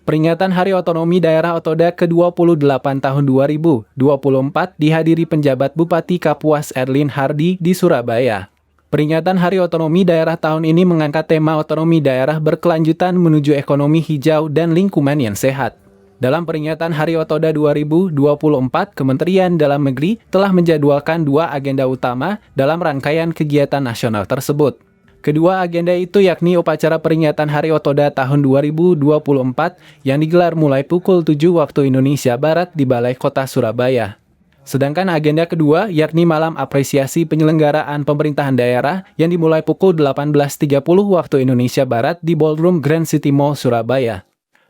Peringatan Hari Otonomi Daerah Otoda ke-28 tahun 2024 dihadiri penjabat Bupati Kapuas Erlin Hardi di Surabaya. Peringatan Hari Otonomi Daerah tahun ini mengangkat tema otonomi daerah berkelanjutan menuju ekonomi hijau dan lingkungan yang sehat. Dalam peringatan Hari Otoda 2024, Kementerian Dalam Negeri telah menjadwalkan 2 agenda utama dalam rangkaian kegiatan nasional tersebut. Kedua agenda itu yakni upacara peringatan Hari Otoda tahun 2024 yang digelar mulai pukul 7 waktu Indonesia Barat di Balai Kota Surabaya. Sedangkan agenda kedua yakni malam apresiasi penyelenggaraan pemerintahan daerah yang dimulai pukul 18.30 waktu Indonesia Barat di Ballroom Grand City Mall Surabaya.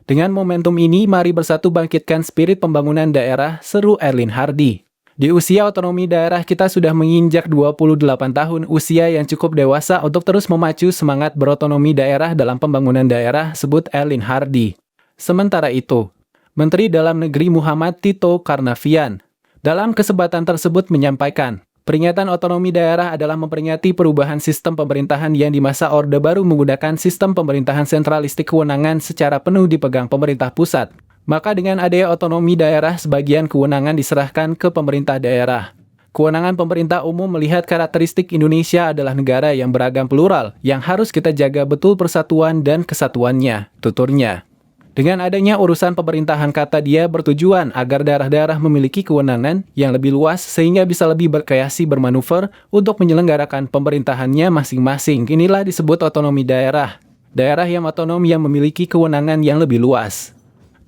Dengan momentum ini, mari bersatu bangkitkan spirit pembangunan daerah, seru Erlin Hardi. Di usia otonomi daerah kita sudah menginjak 28 tahun, usia yang cukup dewasa untuk terus memacu semangat berotonomi daerah dalam pembangunan daerah, sebut Erlin Hardi. Sementara itu, Menteri Dalam Negeri Muhammad Tito Karnavian dalam kesempatan tersebut menyampaikan, peringatan otonomi daerah adalah memperingati perubahan sistem pemerintahan yang di masa Orde Baru menggunakan sistem pemerintahan sentralistik, kewenangan secara penuh dipegang pemerintah pusat. Maka dengan adanya otonomi daerah, sebagian kewenangan diserahkan ke pemerintah daerah. Kewenangan pemerintah umum melihat karakteristik Indonesia adalah negara yang beragam plural, yang harus kita jaga betul persatuan dan kesatuannya, tuturnya. Dengan adanya urusan pemerintahan, kata dia, bertujuan agar daerah-daerah memiliki kewenangan yang lebih luas sehingga bisa lebih berkreasi bermanuver untuk menyelenggarakan pemerintahannya masing-masing. Inilah disebut otonomi daerah. Daerah yang otonom yang memiliki kewenangan yang lebih luas.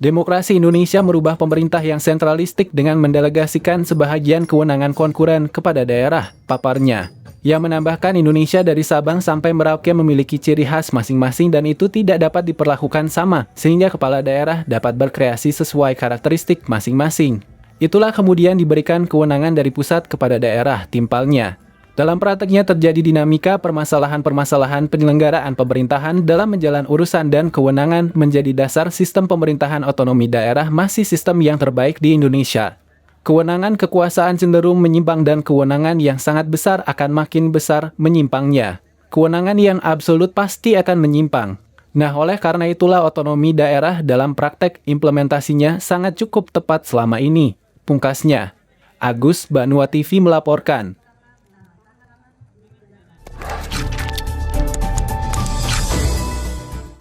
Demokrasi Indonesia merubah pemerintah yang sentralistik dengan mendelegasikan sebahagian kewenangan konkuren kepada daerah, paparnya. Ia menambahkan Indonesia dari Sabang sampai Merauke memiliki ciri khas masing-masing dan itu tidak dapat diperlakukan sama, sehingga kepala daerah dapat berkreasi sesuai karakteristik masing-masing. Itulah kemudian diberikan kewenangan dari pusat kepada daerah, timpalnya. Dalam prakteknya terjadi dinamika permasalahan-permasalahan penyelenggaraan pemerintahan dalam menjalan urusan dan kewenangan menjadi dasar sistem pemerintahan otonomi daerah masih sistem yang terbaik di Indonesia. Kewenangan kekuasaan cenderung menyimpang dan kewenangan yang sangat besar akan makin besar menyimpangnya. Kewenangan yang absolut pasti akan menyimpang. Nah, oleh karena itulah otonomi daerah dalam praktek implementasinya sangat cukup tepat selama ini. Pungkasnya, Agus Banua TV melaporkan.